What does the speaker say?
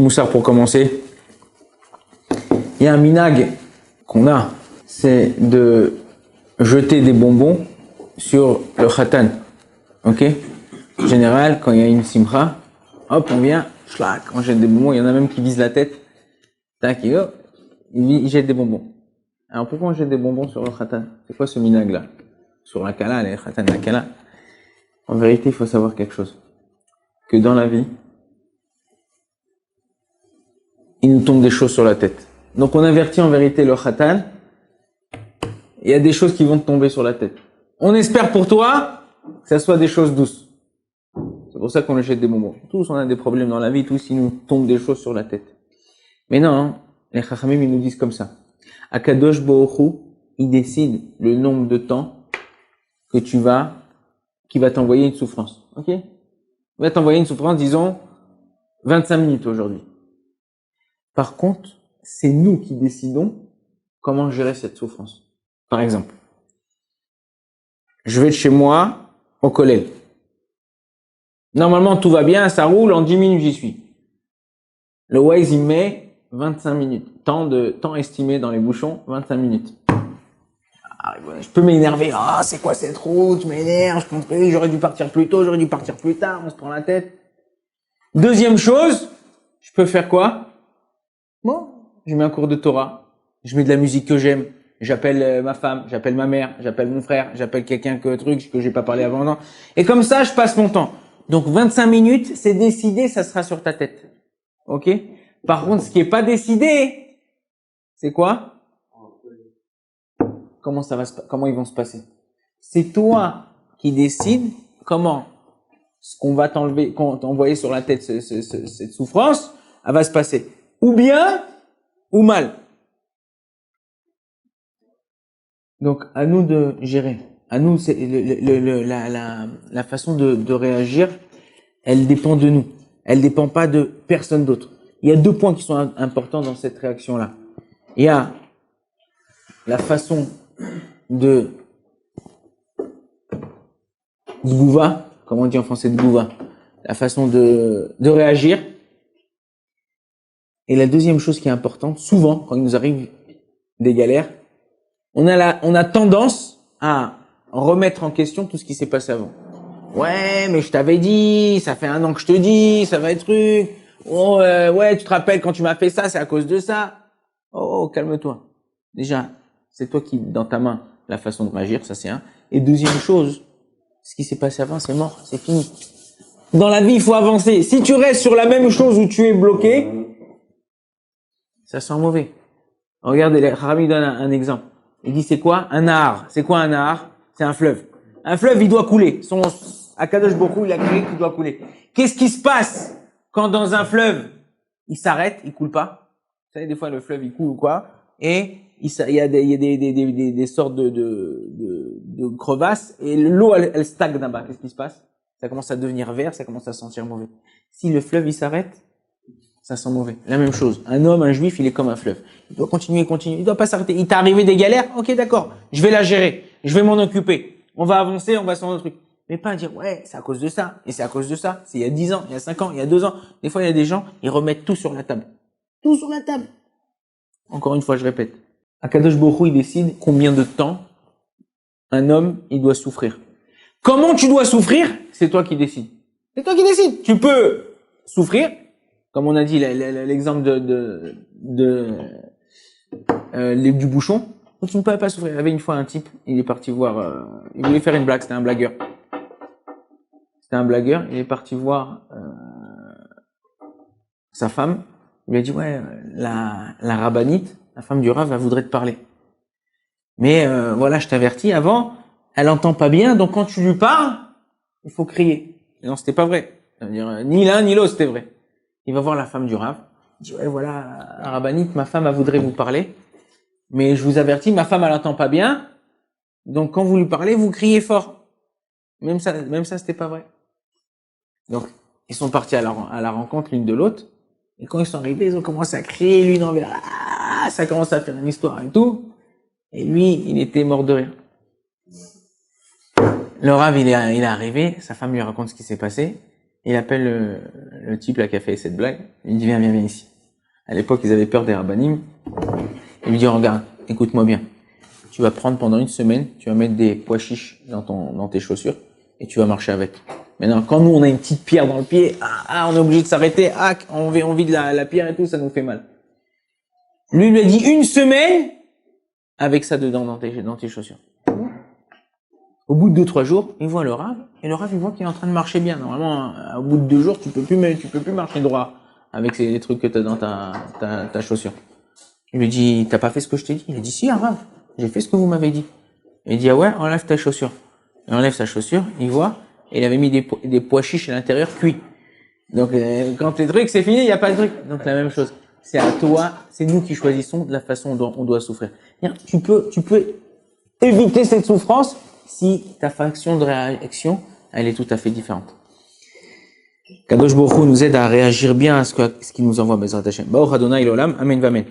moussard pour commencer. Il y a un minag qu'on a, c'est de jeter des bonbons sur le khatan. Ok? En général, quand il y a une simcha, hop, on vient, schlac, on jette des bonbons. Il y en a même qui visent la tête. Tac, et hop, ils jettent des bonbons. Alors pourquoi on jette des bonbons sur le khatan? C'est quoi ce minag là? Sur la kala, les khatan, la kala. En vérité, il faut savoir quelque chose. Que dans la vie, il nous tombe des choses sur la tête. Donc on avertit en vérité le khatan, il y a des choses qui vont te tomber sur la tête. On espère pour toi que ça soit des choses douces. C'est pour ça qu'on jette des bonbons. Tous on a des problèmes dans la vie, tous il nous tombe des choses sur la tête. Mais non, les chachamim ils nous disent comme ça. Akadosh Baruch Hu, il décide le nombre de temps que qui va t'envoyer une souffrance. Ok? Il va t'envoyer une souffrance, disons, 25 minutes aujourd'hui. Par contre, c'est nous qui décidons comment gérer cette souffrance. Par exemple, je vais de chez moi au collège. Normalement, tout va bien, ça roule, en 10 minutes, j'y suis. Le Waze, il met 25 minutes. Temps estimé dans les bouchons, 25 minutes. Je peux m'énerver. Ah, c'est quoi cette route? Je m'énerve, je comprends, j'aurais dû partir plus tôt, j'aurais dû partir plus tard, on se prend la tête. Deuxième chose, je peux faire quoi? Bon, je mets un cours de Torah, je mets de la musique que j'aime, j'appelle ma femme, j'appelle ma mère, j'appelle mon frère, j'appelle quelqu'un que j'ai pas parlé avant. Non. Et comme ça, je passe mon temps. Donc 25 minutes, c'est décidé, ça sera sur ta tête. Ok? Par contre, ce qui est pas décidé, c'est quoi? Comment ils vont se passer? C'est toi qui décides comment ce qu'on va t'envoyer sur la tête, cette souffrance, elle va se passer. Ou bien, ou mal. Donc, à nous de gérer. À nous, c'est la façon de réagir, elle dépend de nous. Elle dépend pas de personne d'autre. Il y a deux points qui sont importants dans cette réaction-là. Il y a la façon de Tgouva, comment on dit en français Tgouva, la façon de réagir. Et la deuxième chose qui est importante, souvent, quand il nous arrive des galères, on a tendance à remettre en question tout ce qui s'est passé avant. Ouais, mais je t'avais dit, ça fait 1 an que je te dis, ça va être truc. Oh, ouais, tu te rappelles quand tu m'as fait ça, c'est à cause de ça. Oh, calme-toi. Déjà, c'est toi qui, dans ta main, la façon de réagir, ça c'est un. Et deuxième chose, ce qui s'est passé avant, c'est mort, c'est fini. Dans la vie, il faut avancer. Si tu restes sur la même chose où tu es bloqué, ça sent mauvais. Regardez, Rami donne un exemple. Il dit c'est quoi? Un nahar. C'est quoi un nahar? C'est un fleuve. Un fleuve, il doit couler. Akadosh Baruch Hu, il a créé qu'il doit couler. Qu'est-ce qui se passe quand dans un fleuve, il s'arrête, il coule pas? Vous savez, des fois, le fleuve, il coule ou quoi? Et il y a des sortes de crevasses et l'eau, elle stagne là-bas. Qu'est-ce qui se passe? Ça commence à devenir vert, ça commence à sentir mauvais. Si le fleuve, il s'arrête, ça sent mauvais. La même chose. Un homme, un juif, il est comme un fleuve. Il doit continuer. Il doit pas s'arrêter. Il t'est arrivé des galères? Ok, d'accord. Je vais la gérer. Je vais m'en occuper. On va avancer, on va sur notre truc. Mais pas dire, ouais, c'est à cause de ça. Et c'est à cause de ça. C'est il y a 10 ans, il y a 5 ans, il y a 2 ans. Des fois, il y a des gens, ils remettent tout sur la table. Tout sur la table. Encore une fois, je répète. Akadosh Baruch Hu, il décide combien de temps un homme, il doit souffrir. Comment tu dois souffrir? C'est toi qui décides. C'est toi qui décides. Tu peux souffrir. Comme on a dit, l'exemple du bouchon. Tu ne peux pas souffrir. Il y avait une fois un type, il est parti voir, il voulait faire une blague, c'était un blagueur. Il est parti voir sa femme. Il lui a dit, ouais, la rabbinite, la femme du Rav, elle voudrait te parler. Mais voilà, je t'avertis, avant, elle entend pas bien, donc quand tu lui parles, il faut crier. Et non, c'était pas vrai. Ça veut dire, ni l'un ni l'autre, c'était vrai. Il va voir la femme du Rav. Il dit, ouais, voilà, la rabbinite, ma femme, elle voudrait vous parler. Mais je vous avertis, ma femme, elle entend pas bien. Donc, quand vous lui parlez, vous criez fort. Même ça, c'était pas vrai. Donc, ils sont partis à la rencontre l'une de l'autre. Et quand ils sont arrivés, ils ont commencé à crier l'une envers. Ah, ça commence à faire une histoire et tout. Et lui, il était mort de rire. Le Rav, il est arrivé. Sa femme lui raconte ce qui s'est passé. Il appelle le type là qui a fait cette blague. Il dit viens ici. À l'époque, ils avaient peur des rabbinim. Il lui dit regarde, écoute-moi bien. Tu vas prendre pendant une semaine, tu vas mettre des pois chiches dans tes chaussures et tu vas marcher avec. Maintenant, quand nous on a une petite pierre dans le pied, on est obligé de s'arrêter, on vide la pierre et tout, ça nous fait mal. Lui, il lui a dit une semaine avec ça dedans dans tes chaussures. Au bout de 2-3 jours, il voit le Rav, et le Rav, il voit qu'il est en train de marcher bien. Normalement, au bout de 2 jours, tu peux plus marcher droit avec les trucs que tu as dans ta chaussure. Il lui dit, t'as pas fait ce que je t'ai dit? Il lui dit, si, Rav, j'ai fait ce que vous m'avez dit. Il dit, ah ouais, enlève ta chaussure. Il enlève sa chaussure, il voit, et il avait mis des pois chiches à l'intérieur cuits. Donc, quand les trucs, c'est fini, il n'y a pas de truc. Donc, la même chose. C'est à toi, c'est nous qui choisissons de la façon dont on doit souffrir. Tu peux éviter cette souffrance si ta faction de réaction, elle est tout à fait différente. Kadosh Baruch Hu nous aide à réagir bien à ce qu'il nous envoie, Bezrat Hashem. Baruch Adonai l'olam, amen v'amen.